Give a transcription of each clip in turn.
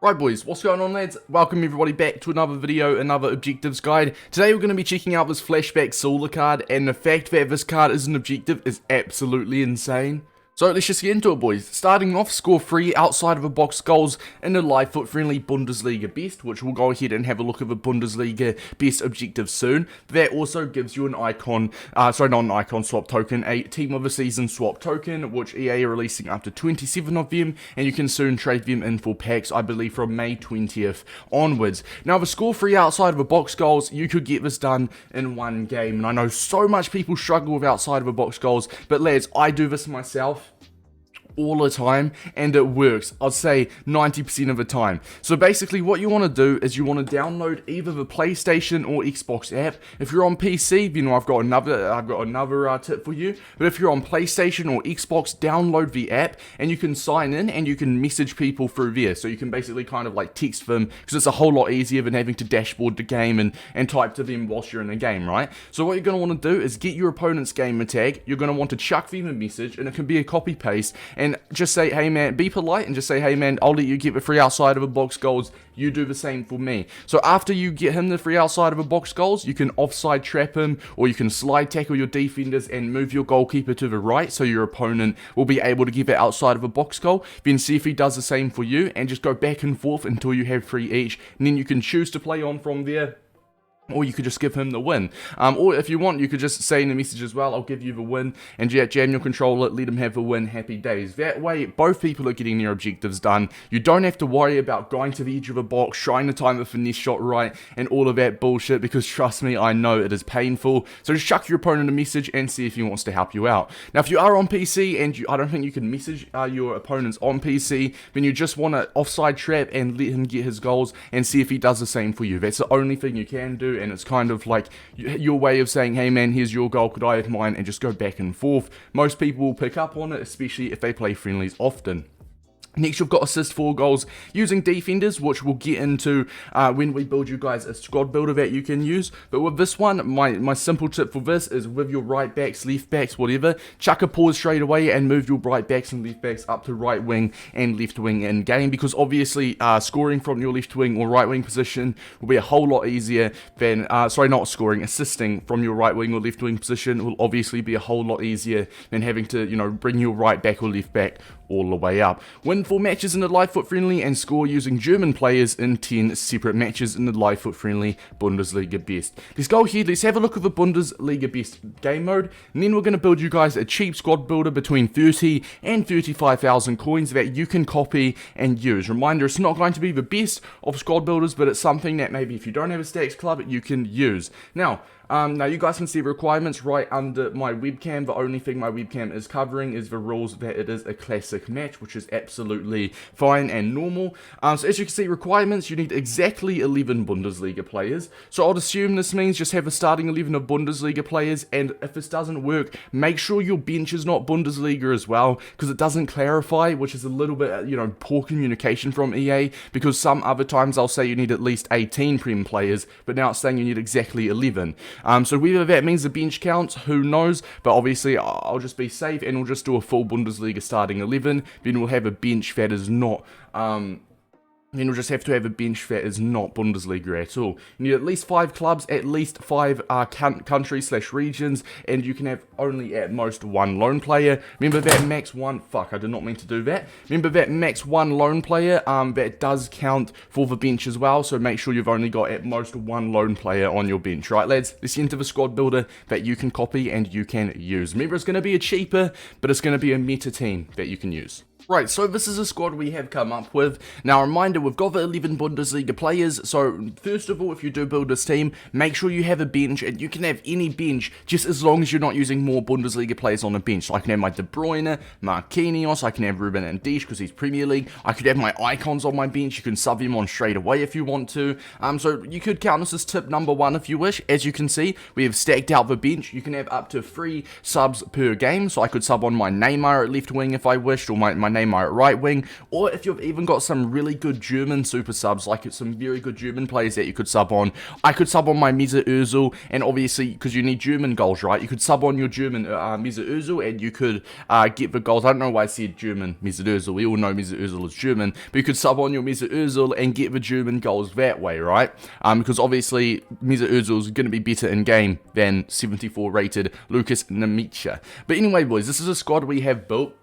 Right boys, what's going on lads? Welcome everybody back to another video, another objectives guide. Today we're going to be checking out this Flashback Sule card, and the fact that this card is an objective is absolutely insane. So let's just get into it boys. Starting off, score 3 outside of a box goals in the live FUT Friendly Bundesliga best, which we'll go ahead and have a look at the Bundesliga best objective soon. That also gives you an icon, not an icon swap token, a team of the season swap token, which EA are releasing up to 27 of them, and you can soon trade them in for packs, I believe from May 20th onwards. Now the score 3 outside of a box goals, you could get this done in one game, and I know so much people struggle with outside of a box goals, but lads, I do this myself all the time, and it works. I'd say 90% of the time. So basically what you want to do is you want to download either the PlayStation or Xbox app. If you're on PC, you know, I've got another tip for you. But if you're on PlayStation or Xbox, download the app and you can sign in and you can message people through there. So you can basically kind of like text them, because it's a whole lot easier than having to dashboard the game and type to them whilst you're in the game, right? So what you're going to want to do is get your opponent's gamer tag. You're going to want to chuck them a message, and it can be a copy paste, and just say, hey man, be polite and just say, hey man, I'll let you get the 3 outside of a box goals, you do the same for me. So after you get him the 3 outside of a box goals, you can offside trap him, or you can slide tackle your defenders and move your goalkeeper to the right, so your opponent will be able to give it outside of a box goal. Then see if he does the same for you, and just go back and forth until you have 3 each, and then you can choose to play on from there. Or you could just give him the win. Or if you want, you could just say in the message as well, I'll give you the win, and jam your controller, let him have the win, happy days. That way, both people are getting their objectives done. You don't have to worry about going to the edge of a box, trying to time the finesse shot right, and all of that bullshit, because trust me, I know it is painful. So just chuck your opponent a message and see if he wants to help you out. Now, if you are on PC, and I don't think you can message your opponents on PC, then you just want to offside trap and let him get his goals, and see if he does the same for you. That's the only thing you can do, and it's kind of like your way of saying, hey man, here's your goal, could I have mine, and just go back and forth. Most people will pick up on it, especially if they play friendlies often. Next, you've got assist 4 goals using defenders, which we'll get into when we build you guys a squad builder that you can use. But with this one, my simple tip for this is with your right backs, left backs, whatever, chuck a pause straight away and move your right backs and left backs up to right wing and left wing in game, because obviously scoring from your left wing or right wing position will be a whole lot easier than, assisting from your right wing or left wing position will obviously be a whole lot easier than having to, you know, bring your right back or left back all the way up. Win 4 matches in the live FUT Friendly and score using German players in 10 separate matches in the live FUT Friendly Bundesliga best. Let's go ahead, let's have a look at the Bundesliga best game mode, and then we're going to build you guys a cheap squad builder between 30 and 35,000 coins that you can copy and use. Reminder, it's not going to be the best of squad builders, but it's something that maybe if you don't have a stacks club, you can use. Now you guys can see the requirements right under my webcam. The only thing my webcam is covering is the rules that it is a classic match, which is absolutely fine and normal. So as you can see, requirements, you need exactly 11 Bundesliga players. So I'd assume this means just have a starting 11 of Bundesliga players, and if this doesn't work, make sure your bench is not Bundesliga as well, because it doesn't clarify, which is a little bit, you know, poor communication from EA, because some other times I'll say you need at least 18 Prem players, but now it's saying you need exactly 11. So whether that means the bench counts, who knows, but obviously I'll just be safe and we'll just do a full Bundesliga starting 11, then we'll have a bench that is not, then we'll just have to have a bench that is not Bundesliga at all. You need at least 5 clubs, at least 5 countries/regions, and you can have only at most 1 lone player. Remember that max 1, I did not mean to do that. Remember that max 1 lone player, that does count for the bench as well, so make sure you've only got at most 1 lone player on your bench. Right lads, let's get into the squad builder that you can copy and you can use. Remember, it's going to be a cheaper, but it's going to be a meta team that you can use. Right, so this is a squad we have come up with. Now, reminder, we've got the 11 Bundesliga players, so first of all, if you do build this team, make sure you have a bench, and you can have any bench, just as long as you're not using more Bundesliga players on the bench. So I can have my De Bruyne, Marquinhos, I can have Ruben and Dish, because he's Premier League, I could have my icons on my bench, you can sub him on straight away if you want to. So you could count this as tip number 1 if you wish. As you can see, we have stacked out the bench. You can have up to 3 subs per game, so I could sub on my Neymar at left wing if I wished, or my Neymar name my right wing, or if you've even got some really good German super subs, like some very good German players that you could sub on. I could sub on my Mesut Ozil, and obviously, because you need German goals, right? You could sub on your German Mesut Ozil, and you could get the goals. I don't know why I said German Mesut Ozil. We all know Mesut Ozil is German, but you could sub on your Mesut Ozil and get the German goals that way, right? Because obviously, Mesut Ozil is going to be better in game than 74 rated Lucas Nemicha. But anyway, boys, this is a squad we have built.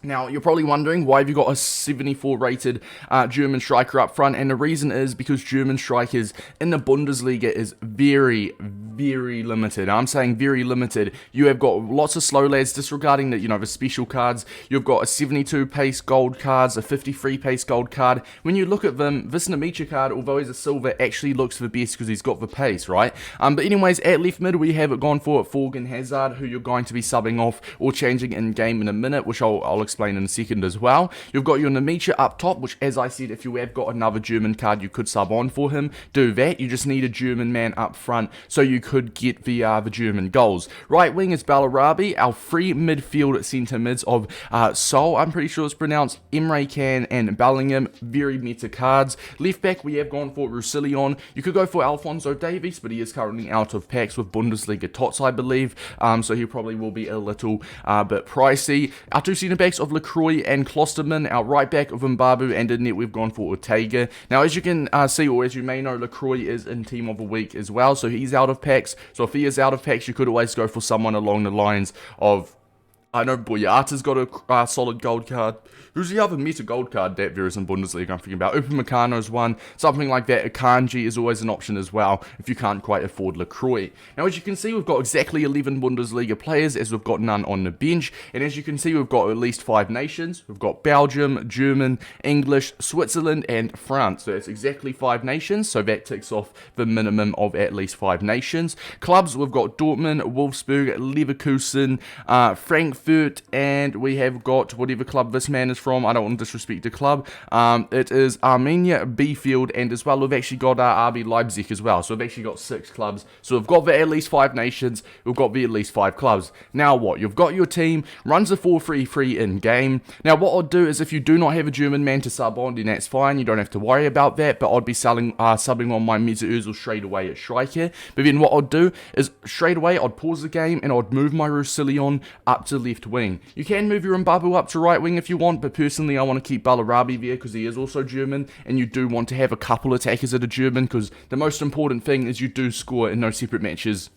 Now, you're probably wondering, why have you got a 74 rated German striker up front? And the reason is because German strikers in the Bundesliga is very, very limited. I'm saying very limited. You have got lots of slow lads, disregarding the, the special cards. You've got a 72 pace gold cards, a 53 pace gold card. When you look at them, this Nemicha card, although he's a silver, actually looks the best because he's got the pace, right? But anyways, at left mid, we have it gone for Thorgan Hazard, who you're going to be subbing off or changing in game in a minute, which I'll explain in a second as well. You've got your Nemicha up top, which, as I said, if you have got another German card, you could sub on for him. Do that. You just need a German man up front, so you could get the German goals. Right wing is Bellarabi. Our free midfield centre mids of Sol, I'm pretty sure it's pronounced, Emre Can and Bellingham, very meta cards. Left back, we have gone for Roussillon. You could go for Alphonso Davies, but he is currently out of packs with Bundesliga tots, I believe, so he probably will be a little bit pricey. Our two centre backs of LaKEY and Klosterman, our right back of Mbabu, and in net we've gone for Ortega. Now, as you can see, or as you may know, LaKEY is in Team of the Week as well, so he's out of packs. So if he is out of packs, you could always go for someone along the lines of, I know Boyata's got a solid gold card. Who's the other meta gold card that there is in Bundesliga I'm thinking about? Upamecano's one, something like that. Akanji is always an option as well if you can't quite afford LaKEY. Now, as you can see, we've got exactly 11 Bundesliga players, as we've got none on the bench. And as you can see, we've got at least 5 nations. We've got Belgium, German, English, Switzerland, and France. So that's exactly 5 nations. So that ticks off the minimum of at least 5 nations. Clubs, we've got Dortmund, Wolfsburg, Leverkusen, Frankfurt, and we have got whatever club this man is from. I don't want to disrespect the club. It is Arminia, Bielefeld, and as well we've actually got RB Leipzig as well. So we've actually got 6 clubs. So we've got the at least 5 nations. We've got the at least 5 clubs. Now what? You've got your team, runs a 4-3-3 in game. Now what I'll do is, if you do not have a German man to sub on, then that's fine. You don't have to worry about that. But I'd be subbing on my Mesut Ozil straight away at striker. But then what I'd do is straight away I'd pause the game and I'd move my Roussillon up to left wing. You can move your Mbabu up to right wing if you want, but personally I want to keep Bellarabi there because he is also German, and you do want to have a couple attackers that are German, because the most important thing is you do score in those separate matches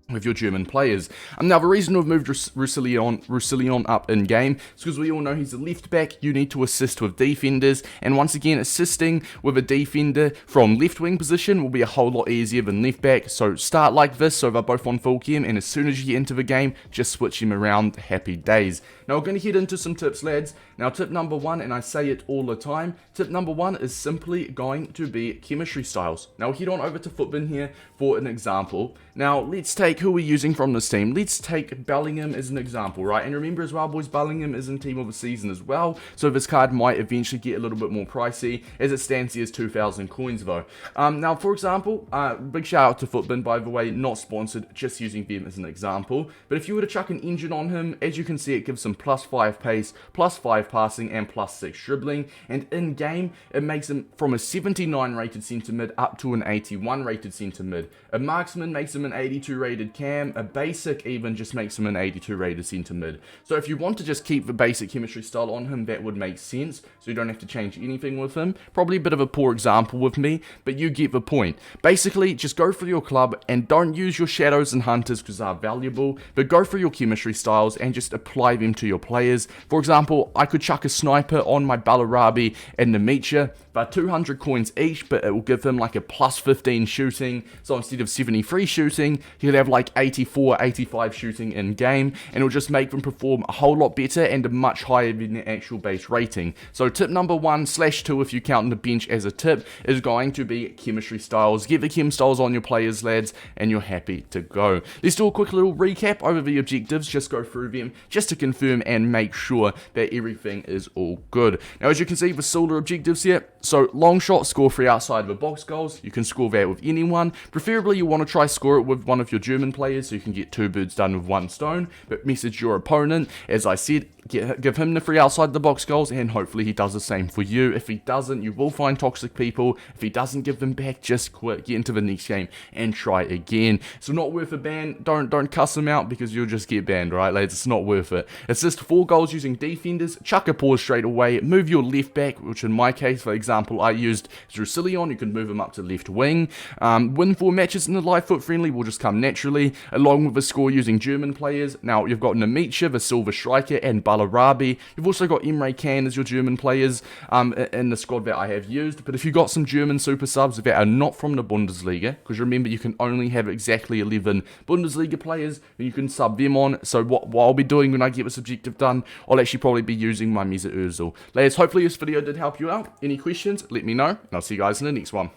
with your German players. Now, the reason we've moved Roussillon up in game is because we all know he's a left back. You need to assist with defenders, and once again, assisting with a defender from left wing position will be a whole lot easier than left back. So start like this, so they're both on full chem, and as soon as you get into the game, just switch him around. Happy days. Now, we're going to head into some tips, lads. Now, tip number 1, and I say it all the time, tip number 1 is simply going to be chemistry styles. Now, head on over to FUTBin here for an example. Now, let's take who we're using from this team. Let's take Bellingham as an example, right? And remember as well, boys, Bellingham is in Team of the Season as well, so this card might eventually get a little bit more pricey. As it stands, he is 2,000 coins, though. Now, for example, big shout out to FUTBin, by the way, not sponsored, just using them as an example. But if you were to chuck an engine on him, as you can see, it gives him +5 pace, +5 passing, and +6 dribbling. And in game, it makes him from a 79 rated centre mid up to an 81 rated centre mid. A marksman makes him an 82 rated cam. A basic even just makes him an 82 rated centre mid. So if you want to just keep the basic chemistry style on him, that would make sense. So you don't have to change anything with him. Probably a bit of a poor example with me, but you get the point. Basically, just go for your club and don't use your shadows and hunters because they're valuable, but go for your chemistry styles and just apply them to your players. For example, I could chuck a sniper on my Bellarabi and Nemicha. They're 200 coins each, but it will give him like a +15 shooting. So instead of 73 shooting, he'll have like 84, 85 shooting in game, and it'll just make them perform a whole lot better and much higher than the actual base rating. So tip number 1/2, if you count the bench as a tip, is going to be chemistry styles. Get the chem styles on your players, lads, and you're happy to go. Let's do a quick little recap over the objectives, just go through them, just to confirm and make sure that everything is all good. Now, as you can see, the Sule objectives here, So long shot, score 3 outside of a box goals. You can score that with anyone. Preferably you want to try score it with one of your German players so you can get 2 birds done with 1 stone. But message your opponent, as I said, give him the 3 outside the box goals, and hopefully he does the same for you. If he doesn't, you will find toxic people. If he doesn't give them back, just quit, get into the next game and try again. So not worth a ban. Don't cuss him out because you'll just get banned, right, lads? It's not worth it. Assist 4 goals using defenders. Chuck a pause straight away. Move your left back, which in my case, for example, I used Drusilion. You can move him up to left wing. Win 4 matches in the live FUT Friendly will just come naturally, along with a score using German players. Now you've got Namicha, the silver striker, and Balarabi. You've also got Emre Can as your German players in the squad that I have used. But if you've got some German super subs that are not from the Bundesliga, because remember you can only have exactly 11 Bundesliga players, and you can sub them on. So what I'll be doing when I get this objective done, I'll actually probably be using my Mesut Ozil. Lads, hopefully this video did help you out. Any questions, let me know, and I'll see you guys in the next one.